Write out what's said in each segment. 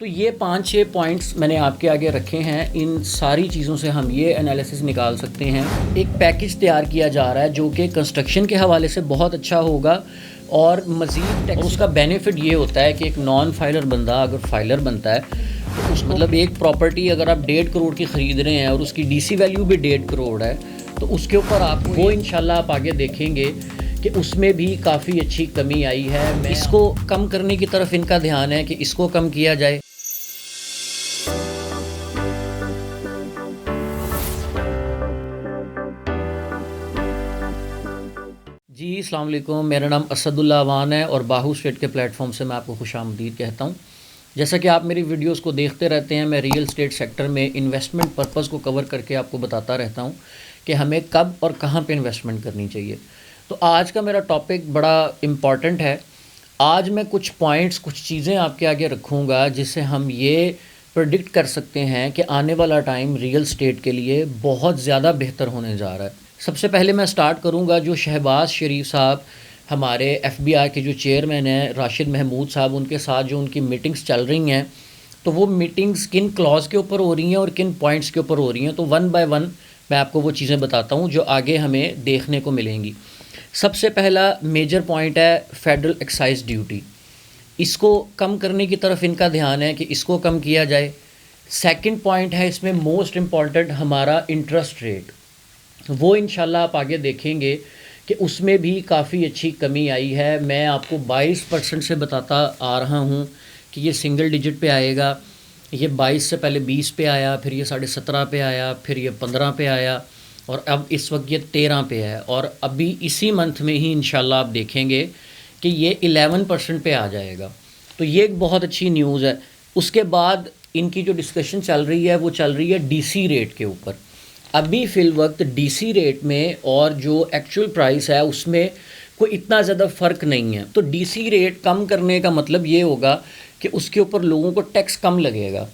تو یہ 5-6 پوائنٹس میں نے آپ کے آگے رکھے ہیں. ان ساری چیزوں سے ہم یہ انالیسس نکال سکتے ہیں. ایک پیکج تیار کیا جا رہا ہے جو کہ کنسٹرکشن کے حوالے سے بہت اچھا ہوگا اور مزید اس کا بینیفٹ یہ ہوتا ہے کہ ایک نان فائلر بندہ اگر فائلر بنتا ہے تو اس مطلب ایک پراپرٹی اگر آپ 1.5 کروڑ کی خرید رہے ہیں اور اس کی ڈی سی ویلیو بھی 1.5 کروڑ ہے تو اس کے اوپر آپ وہ انشاءاللہ آپ آگے دیکھیں گے کہ اس میں بھی کافی اچھی کمی آئی ہے. اس کو کم کرنے کی طرف ان کا دھیان ہے کہ اس کو کم کیا جائے. جی السلام علیکم، میرا نام اسد اللہ اوان ہے اور باہو اسٹیٹ کے پلیٹ فارم سے میں آپ کو خوش آمدید کہتا ہوں. جیسا کہ آپ میری ویڈیوز کو دیکھتے رہتے ہیں، میں ریئل اسٹیٹ سیکٹر میں انویسٹمنٹ پرپز کو کور کر کے آپ کو بتاتا رہتا ہوں کہ ہمیں کب اور کہاں پہ انویسٹمنٹ کرنی چاہیے. تو آج کا میرا ٹاپک بڑا امپورٹنٹ ہے. آج میں کچھ پوائنٹس کچھ چیزیں آپ کے آگے رکھوں گا جس سے ہم یہ پریڈکٹ کر سکتے ہیں کہ آنے والا ٹائم ریئل اسٹیٹ کے لیے بہت زیادہ بہتر ہونے جا رہا ہے. سب سے پہلے میں سٹارٹ کروں گا جو شہباز شریف صاحب ہمارے ایف بی آئی کے جو چیئرمین ہیں راشد محمود صاحب، ان کے ساتھ جو ان کی میٹنگز چل رہی ہیں تو وہ میٹنگز کن کلاز کے اوپر ہو رہی ہیں اور کن پوائنٹس کے اوپر ہو رہی ہیں. تو ون بائی ون میں آپ کو وہ چیزیں بتاتا ہوں جو آگے ہمیں دیکھنے کو ملیں گی. سب سے پہلا میجر پوائنٹ ہے فیڈرل ایکسائز ڈیوٹی. اس کو کم کرنے کی طرف ان کا دھیان ہے کہ اس کو کم کیا جائے. سیکنڈ پوائنٹ ہے اس میں موسٹ امپورٹنٹ ہمارا انٹرسٹ ریٹ. وہ انشاءاللہ آپ آگے دیکھیں گے کہ اس میں بھی کافی اچھی کمی آئی ہے. میں آپ کو 22% سے بتاتا آ رہا ہوں کہ یہ سنگل ڈیجٹ پہ آئے گا. یہ 22 سے پہلے 20 پہ آیا، پھر یہ 17.5 پہ آیا، پھر یہ 15 پہ آیا اور اب اس وقت یہ 13 پہ ہے اور ابھی اسی منتھ میں ہی انشاءاللہ آپ دیکھیں گے کہ یہ 11% پہ آ جائے گا. تو یہ ایک بہت اچھی نیوز ہے. اس کے بعد ان کی جو ڈسکشن چل رہی ہے وہ چل رہی ہے ڈی سی ریٹ کے اوپر. ابھی فی الوقت ڈی سی ریٹ میں اور جو ایکچوئل پرائس ہے اس میں کوئی اتنا زیادہ فرق نہیں ہے. تو ڈی سی ریٹ کم کرنے کا مطلب یہ ہوگا کہ اس کے اوپر لوگوں کو ٹیکس کم لگے گا.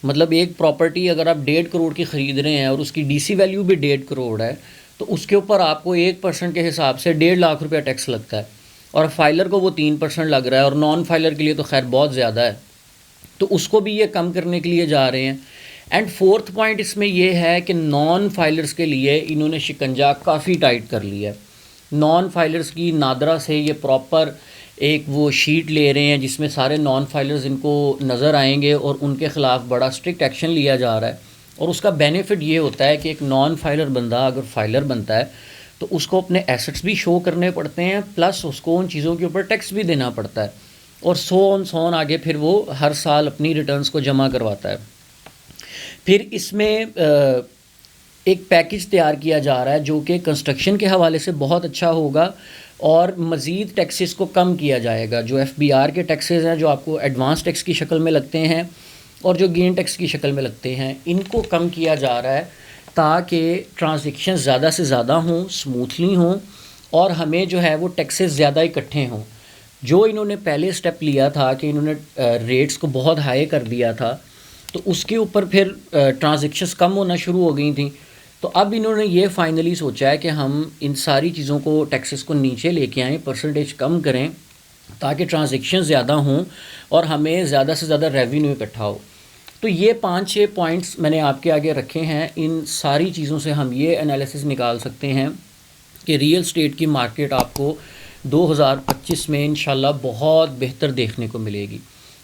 مطلب ایک پراپرٹی اگر آپ 1.5 کروڑ کی خرید رہے ہیں اور اس کی ڈی سی ویلیو بھی 1.5 کروڑ ہے تو اس کے اوپر آپ کو 1% کے حساب سے 1.5 لاکھ روپیہ ٹیکس لگتا ہے اور فائلر کو وہ 3% لگ رہا ہے اور نان فائلر کے لیے تو خیر بہت زیادہ ہے. تو اس کو بھی یہ کم کرنے کے لیے جا رہے ہیں. اینڈ فورتھ پوائنٹ اس میں یہ ہے کہ نان فائلرز کے لیے انہوں نے شکنجا کافی ٹائٹ کر لیا ہے. نان فائلرز کی نادرا سے یہ پراپر ایک وہ شیٹ لے رہے ہیں جس میں سارے نان فائلرز ان کو نظر آئیں گے اور ان کے خلاف بڑا اسٹرکٹ ایکشن لیا جا رہا ہے. اور اس کا بینیفٹ یہ ہوتا ہے کہ ایک نان فائلر بندہ اگر فائلر بنتا ہے تو اس کو اپنے ایسٹس بھی شو کرنے پڑتے ہیں، پلس اس کو ان چیزوں کے اوپر ٹیکس بھی دینا پڑتا ہے اور سو آن آگے پھر وہ ہر سال اپنی ریٹرنز کو جمع کرواتا ہے. پھر اس میں ایک پیکج تیار کیا جا رہا ہے جو کہ کنسٹرکشن کے حوالے سے بہت اچھا ہوگا اور مزید ٹیکسز کو کم کیا جائے گا. جو ایف بی آر کے ٹیکسز ہیں جو آپ کو ایڈوانس ٹیکس کی شکل میں لگتے ہیں اور جو گین ٹیکس کی شکل میں لگتے ہیں ان کو کم کیا جا رہا ہے تاکہ ٹرانزیکشن زیادہ سے زیادہ ہوں، سموتھلی ہوں اور ہمیں جو ہے وہ ٹیکسز زیادہ اکٹھے ہوں. جو انہوں نے پہلے سٹیپ لیا تھا کہ انہوں نے ریٹس کو بہت ہائی کر دیا تھا تو اس کے اوپر پھر ٹرانزیکشنز کم ہونا شروع ہو گئی تھیں. تو اب انہوں نے یہ فائنلی سوچا ہے کہ ہم ان ساری چیزوں کو ٹیکسز کو نیچے لے کے آئیں، پرسنٹیج کم کریں تاکہ ٹرانزیکشن زیادہ ہوں اور ہمیں زیادہ سے زیادہ ریونیو اکٹھا ہو. تو یہ 5-6 پوائنٹس میں نے آپ کے آگے رکھے ہیں. ان ساری چیزوں سے ہم یہ انالیسس نکال سکتے ہیں کہ ریئل اسٹیٹ کی مارکیٹ آپ کو 2025 میں انشاءاللہ بہت بہتر دیکھنے کو ملے گی.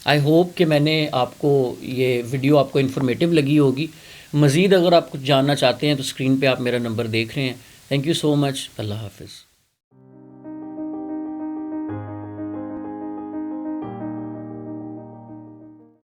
آئی ہوپ کہ میں نے آپ کو یہ ویڈیو آپ کو انفارمیٹیو لگی ہوگی. مزید اگر آپ کچھ جاننا چاہتے ہیں تو اسکرین پہ آپ میرا نمبر دیکھ رہے ہیں. تھینک یو سو مچ. اللہ حافظ.